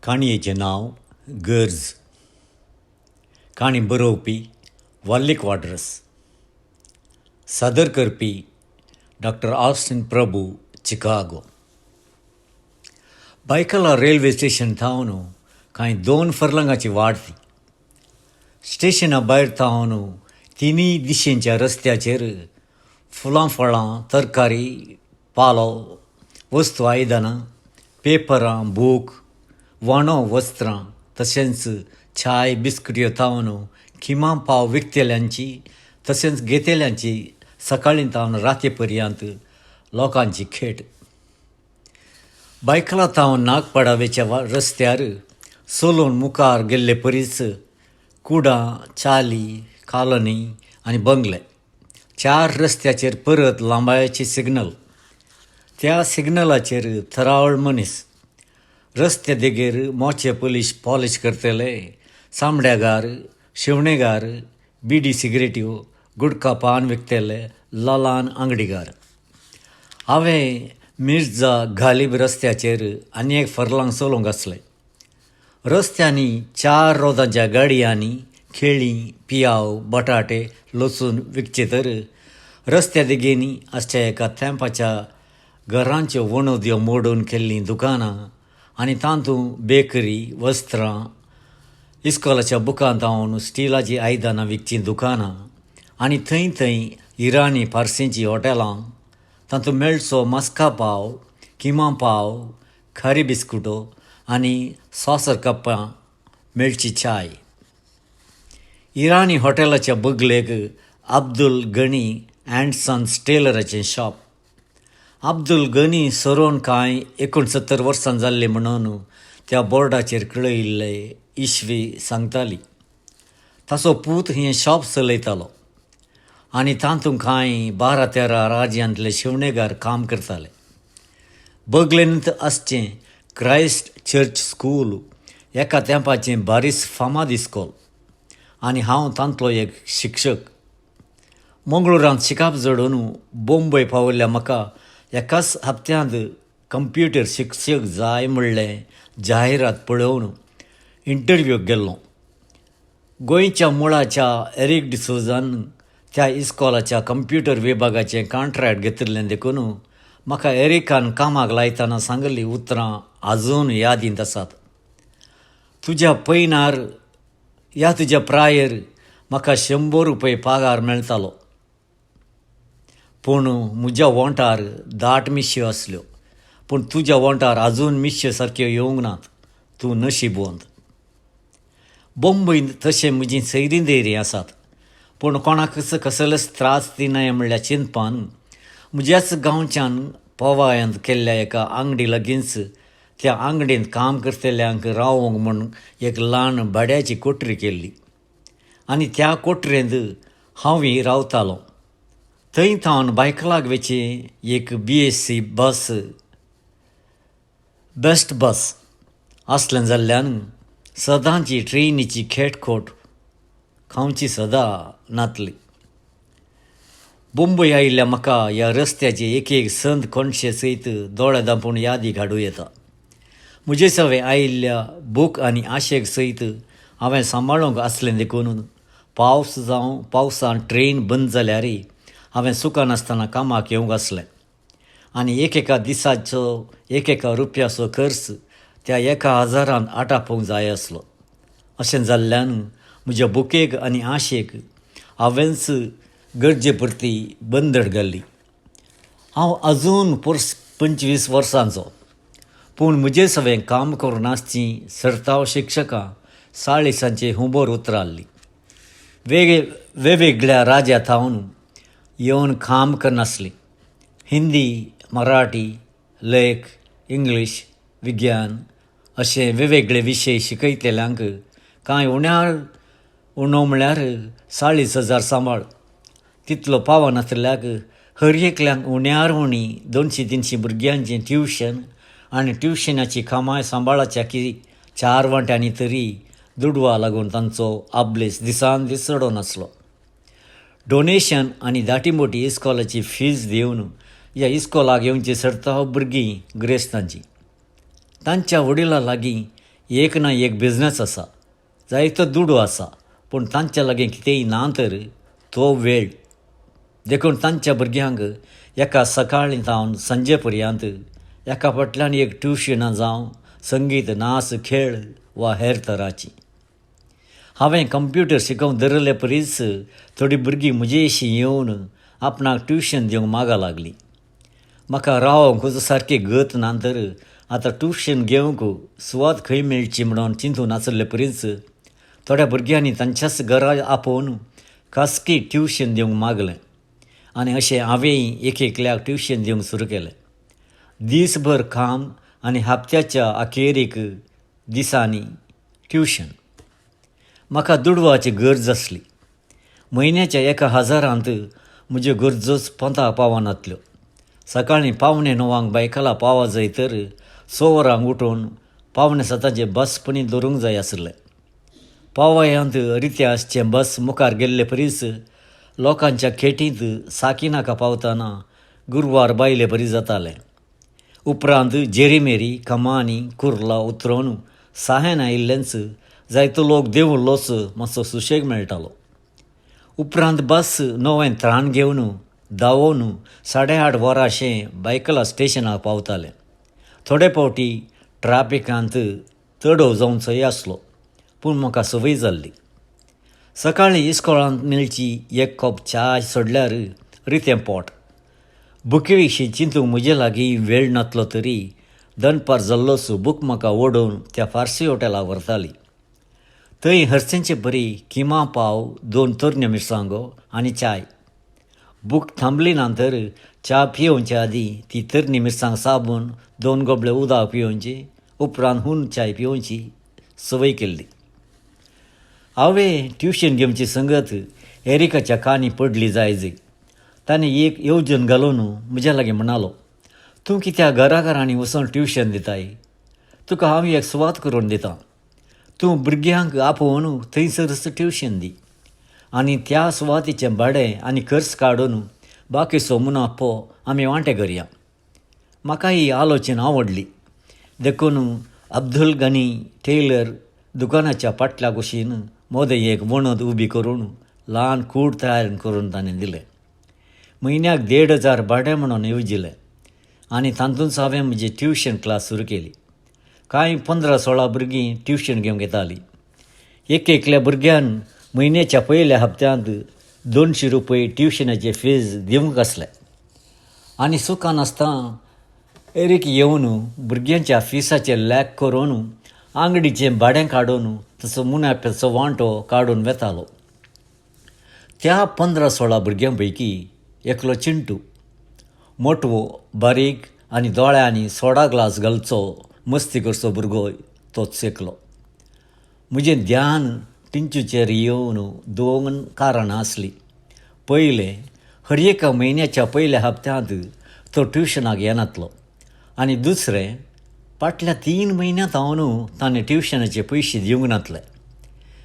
काणयेचें नांव गरज. काणी बरोवपी वाल्लीक वाड्रस. सादर करपी डॉक्टर ऑस्टिन प्रभू, चिकागो. बायकला रेल्वे स्टेशन थावन कांय 2 फर्लंगाची वाट ती. स्टेशना भायर थावन तिनूय दिशेंच्या रस्त्याचेर फुलां फळां, तरकारी, पालो, वस्तू आयदनां, पेपरां, बूक, वाणो, वस्त्रां, तशेंच चाय, बिस्किट्यो थावन किमान पाव विकतेल्यांची तशेंच घेतेल्यांची सकाळीं थावन राती पर्यंत लोकांची खेट. बायकला थावन नागपडावेच्या रस्त्यार सोलून मुखार गेल्ले परीस कुडां, चाली, कॉलनी आनी बंगले. 4 रस्त्याचेर परत लांबायेचे सिग्नल. त्या सिग्नलाचेर थरावळ मनीस. रस्ते देगेर मोचे पॉलिश करतले, चामड्यागार, शिवणेगार, बिडी सिगरेट्यो, गुडका पान विकतले, ल्हान अंगडीगार. हांवें मिर्झा घालीब रस्त्याचेर आनी एक फर्लांग चलोवंक आसलें. रस्त्यांनी 4 रोदांच्या गाडयांनी केळीं, पियाव, बटाटे, लसूण विकचे तर रस्त्या देगेनी अशा एका तेंपाच्या घरांच्यो वणोद्यो मोडून केल्लीं दुकानां आनी तातूंत बेकरी, वस्त्रां, इस्कोलाच्या बुकां थावन स्टिलाची आयदनां विकचीं दुकानां आनी थंय थंय इराणी पार्सेंचीं हॉटेलां. तातूंत मेळचो मस्का पाव, किमा पाव, खारी बिस्कुटो आनी सॉसर कप्पां मेळची चाय. इराणी हॉटेलाच्या बगलेक अब्दुल गनी अँड सन्स टेलराचें शॉप. अब्दुल गनी सरोन कांय 69 वर्सां जाल्ली म्हणून त्या बोर्डाचेर कळयिल्ले इश्वी सांगताली. ताचो पूत हें शॉप चलयतालो आनी तातूंत कांय 12-13 राज्यांतले शिवणेगार काम करताले. बगलेंत आसचें क्रायस्ट चर्च स्कूल एका तेंपाचें बारीस फामाद इस्कोल आनी हांव तांतलो एक शिक्षक. मंगळुरांत शिकाप जोडून बॉम्बय पावयल्ल्या म्हाका एकाच हप्त्यांत कंप्युटर शिक्षक जाय म्हणलें जाहिरात पळोवन इंटरव्यूक गेल्लो. गोंयच्या मुळाच्या एरिक डिसोजान त्या इस्कोलाच्या कंप्युटर विभागाचें कॉन्ट्रॅक्ट घेतिल्लें देखून म्हाका एरिकान कामाक लायतना सांगिल्लीं उतरां आजून यादींत आसात. तुज्या पैनार तुज्या प्रायर म्हाका 100 रुपया पगार मेळटालो, पूण म्हज्या वोंटार दाट मिश्यो आसल्यो. पूण तुज्या वोंटार आजून मिश्यो सारक्यो येवंक नात. तूं नशीबवंत. बॉम्बयंत तशें म्हजीं सैरीं धैर्य आसात, पूण कोणाक कसलेच त्रास दिनाय म्हणल्या चिंतपान म्हज्याच गांवच्यान पोवायांत केल्ल्या एका आंगडी लागींच त्या आंगडींत काम करतल्यांक रावंक म्हूण एक ल्हान भाड्याची कोठरी केल्ली आनी त्या कोठरेंत हांवूय रावतालों. थंय थावन बायकलाक वेचें एक BSc बस, बेस्ट बस आसलें जाल्ल्यान सदांची ट्रेनीची खेटखोट खावची सदां नातली. बॉम्बय आयिल्ल्या म्हाका ह्या रस्त्याचे एक संद कोणशे सयत दोळे धांपून यादी काडूं येता. म्हजे सवे आयिल्ल्या बूक आनी आशेक सयत हांवें सांबाळूंक आसलें देखून पावस जावं पावसान ट्रेन बंद जाल्यारय हांवें सुखानासतना कामाक येवंक आसलें आनी एकेका दिसाचो एकेका रुपयाचो खर्च त्या 1000 आटापूंक जाय आसलो. अशें जाल्ल्यान म्हज्या बुकेक आनी आशेक हांवेंच गरजे पुरती बंदड घाल्ली. हांव आजून 25 वर्सांचो, पूण म्हजें सवें काम करून आसचीं सर्तांव शिक्षकां 40सांचे हुबोर उतराल्लीं. वेगवेगळ्या राज्यां थावन येवन काम करनासलीं. हिंदी, मराठी, लेख, इंग्लीश, विज्ञान अशे वेगवेगळे विशय शिकयतल्यांक कांय उणो म्हळ्यार 40,000 सांबाळ. तितलो पावनासल्ल्याक हर एकल्यांक उण्यार उणी 200-300 भुरग्यांचें ट्युशन आनी ट्युशनाची कामाय सांबाळाच्या 4 वांट्यांनी तरी दुडवा लागून तांचो आबलेस दिसान दीस चडो नासलो. डोनेशन आनी दाटी मोटी इस्कोलाची फीज दिवन ह्या इस्कोलाक येवची सर्तांव भुरगीं गिरेस्तांची. तांच्या वडिलां लागीं एक ना एक बिझनस आसा, जायतो दुडू आसा, पूण तांच्या लागीं कितेंय ना तर तो वेळ. देखून तांच्या भुरग्यांक एका सकाळीं सावन संजे पर्यंत एका फाटल्यान एक ट्युशनां जावं संगीत, नाच, खेळ वा हेर तरांची. हांवें कंप्युटर शिकोवन धरले परीस थोडीं भुरगीं म्हजेशी येवन आपणाक ट्युशन दिवंक मागा लागलीं. म्हाका रावोंक सारकी गत ना तर आतां ट्युशन घेवंक सुवात खंय मेळची म्हणून चिंतून आसले परीस थोड्या भुरग्यांनी तांच्याच घरा आपोवन खासगी ट्युशन दिवंक मागलें आनी अशें हांवेंय एकल्याक ट्युशन दिवंक सुरू केलें. दीसभर काम आनी हप्त्याच्या अखेरेक दिसांनी ट्युशन. म्हाका दुडवाची गरज आसली. म्हयन्याच्या 1000 म्हज्यो गरजोच पोंतां पावनातल्यो. सकाळीं 8:45 बायकला पावा जाय तर 6 वरांक उठून 6:45 बस पणी दवरूंक जाय आसलें. पावयांत रित्यासचें बस मुखार गेल्ले परीस लोकांच्या खेटींत साकिनाका पावतना गुरवार बायले बरी जातालें. उपरांत जेरीमेरी, कमानी, कुर्ला उतरोवन साहेन आयिल्लेंच जायतो लोक देंवलोच मातसो सुशेग मेळटालो. उपरांत बस नवें त्राण घेवन धांवून 8:30 वरांशें बायकला स्टेशनाक पावतालें. थोडे फावटी ट्राफिकांत तडो जावचोय आसलो, पूण म्हाका संवय जाल्ली. सकाळीं इस्कोलांत मेळची एक कप च्या सोडल्यार रितें पोट. बुके विशीं चिंतूंक म्हजे लागीं वेळ नासलो तरी दनपार जाल्लोच बूक म्हाका ओडून त्या फार्सी हॉटेलाक व्हरताली. थंय हरसेंचे बरी किमा पाव, 2 तरण्यो मिरसांगो आनी चाय. बूक थांबली नंतर च्या पियोवचे आदीं ती तरणी मिरसांग साबून 2 गबळे उदक पियोवची, उपरांत हून चाय पियोवची संवय केल्ली. हांवें ट्युशन घेवची संगत एरिकाच्या कानी पडली जायज. ताणें एक येवजण घालून म्हज्या लागीं म्हणालो, तूं कित्याक घरांनी वचून ट्युशन दिताय? तुका हांव एक सुवात करून दितां. तूं भुरग्यांक आपोवन थंयसरच ट्युशन दी आनी त्या सुवातीचें भाडें आनी खर्च काडून बाकीचो मुनाफो आमी वांटे करया. म्हाका ही आलोचना आवडली. देखून अब्दुल गनी टेलर दुकानाच्या फाटल्या कुशीन मोदें एक वणद उबी करून ल्हान कूड तयार करून ताणें दिलें. म्हयन्याक 1,500 भाडें म्हणून येवजिलें आनी तातूंच हांवें म्हजी ट्युशन क्लास सुरू केली. कांय 15-16 भुरगीं ट्युशन घेवंक येतालीं. एकल्या भुरग्यान म्हयन्याच्या पयल्या हप्त्यांत 200 रुपये ट्युशनाचे फीज दिवंक आसले. आनी सुखान आसता एरीक येवन भुरग्यांच्या फिसाचें लॅक करून आंगडीचें भाडें काडून तसो मुनाफ्याचो वांटो काडून वेतालो. त्या 15-16 भुरग्यां पैकी एकलो चिंटू, मोटवो, बारीक आनी दोळ्यांनी सोडा ग्लास घालचो मस्ती करचो भुरगो तोच एकलो. म्हजें ध्यान टिंचूचेर येवन 2 कारणां आसलीं. पयलें, हर एका म्हयन्याच्या पयल्या हप्त्यांत तो ट्युशनाक येनातलो आनी दुसरें, फाटल्या 3 म्हयन्यांत हांव ताणें ट्युशनाचे पयशे दिवंक नातले.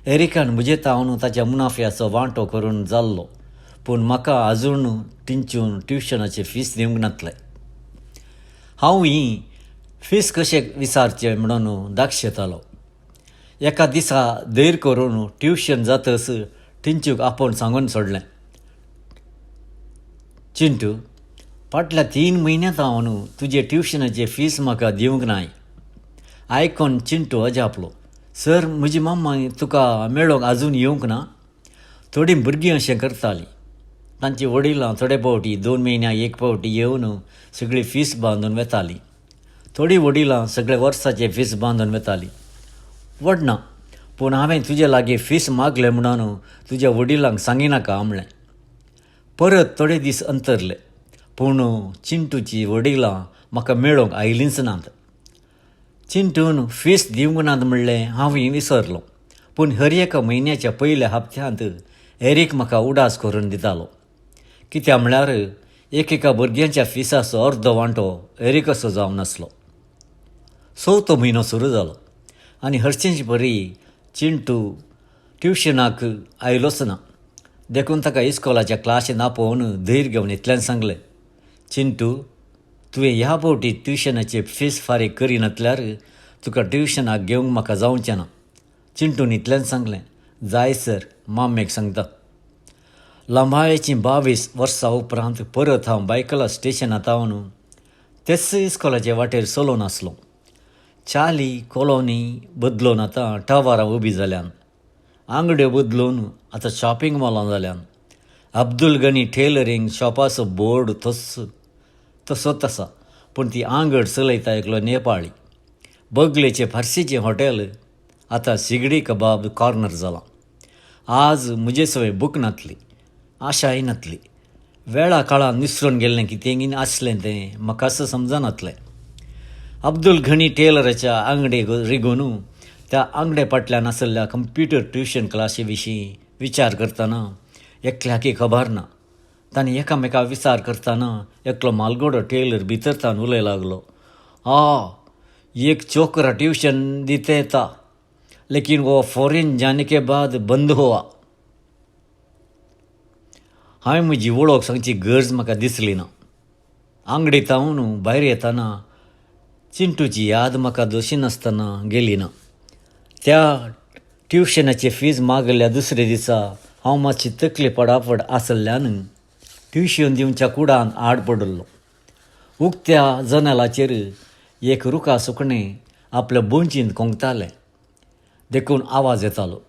एरिकान म्हजे तावन ताच्या मुनाफ्याचो वांटो करून जाल्लो, पूण म्हाका आजून टिंचून ट्युशनाचे फीस दिवंक नातले. हांव ही फीस कशें विचारचें म्हणून दाखयतालो. एका दिसा धैर्य करून ट्युशन जातच टिंचूक आपोवन सांगून सोडलें, चिंटू, फाटल्या 3 म्हयन्यांत हांव तुजे ट्युशनाचे फीस म्हाका दिवंक नाय. आयकोन चिंटू अजापलो. सर, म्हजी मम्मा तुका मेळोंक आजून येवंक ना? थोडीं भुरगीं अशें करतालीं. तांची वडिलां थोडे फावटी 2 म्हयन्याक एक फावटी येवन सगळी फीस बांदून वेतालीं. थोडीं वडिलां सगळे वर्साचे फीस बांदून वेतालीं. वडना, पूण हांवें तुजे लागीं फीस मागलें म्हणून तुज्या वडिलांक सांगिनाका म्हणलें. परत थोडे दीस अंतरले, पूण चिंटूची वडिलां म्हाका मेळोंक आयलींच नात. चिंटून फीस दिवंक नात म्हणलें हांवूय विसरलो, पूण हर एका म्हयन्याच्या पयल्या हप्त्यांत एरीक म्हाका उडास करून दितालो. कित्याक म्हळ्यार एकेका भुरग्यांच्या फिसाचो अर्दो वांटो एरिकाचो जावन नासलो. 4थो म्हयनो सुरू जालो आनी हरशींच बरी चिंटू ट्युशनाक आयलोच ना. देखून ताका इस्कोलाच्या क्लासीन आपोवन धैर्य घेवन इतल्यान सांगलें, चिंटू, तुवें ह्या फावटी ट्युशनाची फीस फारीक करिनातल्यार तुका ट्युशनाक घेवंक म्हाका जावचें ना. चिंटून इतल्यान सांगलें. जाय सर, मामेक सांगता. लांबायेचीं 22 वर्सां उपरांत परत हांव बायकला स्टेशनांत हांव तेच इस्कोलाचे वाटेर चलोवन आसलों. चाली कॉलोनी बदलून आतां टावारां उबी जाल्यान. आंगड्यो बदलून आतां शॉपिंग मॉलां जाल्यान. अब्दुल गनी टेलरिंग शॉपाचो बोर्ड तसोच आसा, पूण ती आंगड चलयता एकलो नेपाळी. बगलेचें फार्सीचें हॉटेल आतां सिगडी कबाब कॉर्नर जालां. आज म्हजे सवय बूक नातली, आशाय नातली. वेळा काळान विसरून गेल्लें कितें आसलें तें म्हाका समजनातलें. अब्दुल गनी टेलराच्या आंगडेक रिगून त्या आंगडे फाटल्यान आसलेल्या कंप्युटर ट्युशन क्लासी विशीं विचार करतना एकल्याकी खबर ना. तांणी एकामेका विचार करतना एकलो मालगोडो टेलर भितरतान उलय लागलो. एक छोकरा ट्यूशन दिते था, लेकिन वो फॉरेन जाने के बाद बंद हुआ. हांवें म्हजी वळख सांगची गरज म्हाका दिसली ना. आंगडीतावन भायर येतना चिंटूची याद म्हाका दोशी नासतना गेली ना. त्या ट्युशनाची फीज मागल्या दुसरे दिसा हांव मातशी तकली पडापड आसल्यान ट्युशन दिवच्या कुडान आड पडलो. उक्त्या जनेलाचेर एक रुखा सुकणें आपल्या बोंचीन कोंकतालें देखून आवाज येतालो.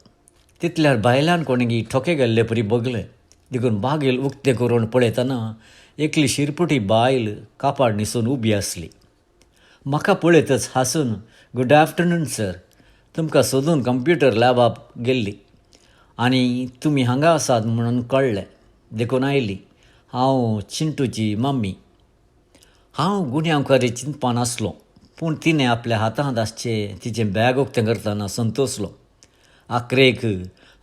तितल्यार भायल्यान कोणेंगी ठोके गेल्ले परी बगलें. देखून बागेल उक्तें करून पळयतना एकली शिरपुटी बायल कापाड न्हिसून उबी आसली. म्हाका पळयतच हांसून गुड आफ्टरनून सर, तुमकां सोदून कंप्युटर लॅबाक गेल्ली आनी तुमी हांगा आसात म्हणून कळ्ळें देखून आयली. हांव चिंटूची मम्मी. हांव गुन्यांवकारी चिंतपान आसलों, पूण तिणें आपल्या हातांत आसचें तिचें बॅग उक्तें करतना संतोसलो. आखरेक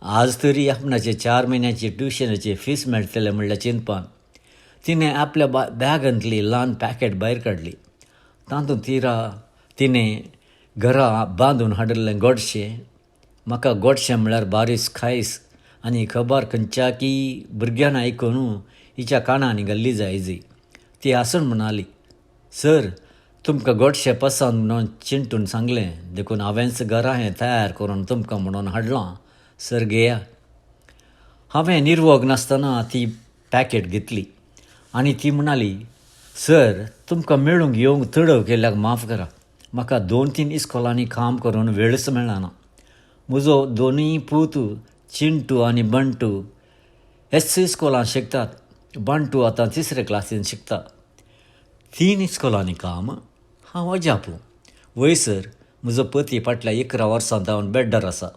आज तरी आपणाचे 4 म्हयन्याचे ट्युशनाचे फीस मेळटलें म्हणल्या चिंतपान तिणें आपल्या बॅगांतली ल्हान पॅकेट भायर काडली. तातूंत तिणें घरा बांदून हाडिल्लें गोडशें. म्हाका गोडशें म्हळ्यार बारीस खायस आनी खबर खंयच्याकी भुरग्यान आयकून हिच्या कानांनी घाल्ली जायजी. ती हांसून म्हणाली, सर, तुमकां गोडशें पसंद म्हणून चिंटून सांगलें देखून हांवेंच घरा हें तयार करून तुमकां म्हणून हाडलां. सर, घेया. हांवें निर्वोग नासतना ती पॅकेट घेतली आनी ती म्हणाली, सर, तुमकां मेळूंक येवंक तडव केल्याक माफ करा. म्हाका 2-3 इस्कोलांनी काम करून वेळच मेळना. म्हजो दोनूय पूत चिंटू आनी बंटू एस इस्कोलांत शिकतात. बंटू आतां 3रे क्लासीन शिकता. 3 इस्कोलांनी काम. हांव अजापू. वयसर म्हजो पती फाटल्या 11 वर्सां जावन बेड्डार आसा.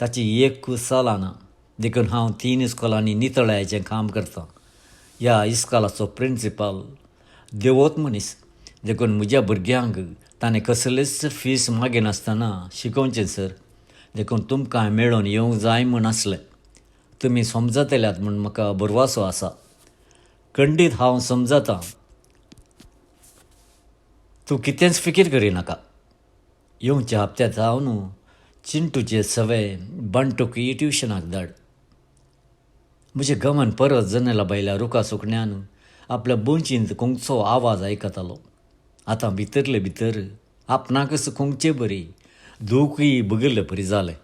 ताची एक चलाना. देखून हांव 3 इस्कोलांनी नितळायेचें काम करतां. ह्या इस्कोलाचो प्रिंसिपल देवोत मनीस. देखून म्हज्या भुरग्यांक ताणें कसलेच फीस मागिनासतना शिकोवचें सर. देखून तुमकां मेळून येवंक जाय म्हूण आसलें. तुमी समजतल्यात म्हूण म्हाका भरवसो आसा. खंडीत हांव समजतां. तूं कितेंच फिकीर करिनाका. येवच्या हप्त्यात हांव चिंटूचे सवय बंटूकय ट्युशनाक धाड. म्हजे गमन परत जनेला भायल्या रुखा सुकण्यान आपल्या बोंचींत कोंकचो आवाज आयकतालो. आतां भितरले भितर आपणाकच कोंकचे बरी दूखय बगयल्ले परी जालें.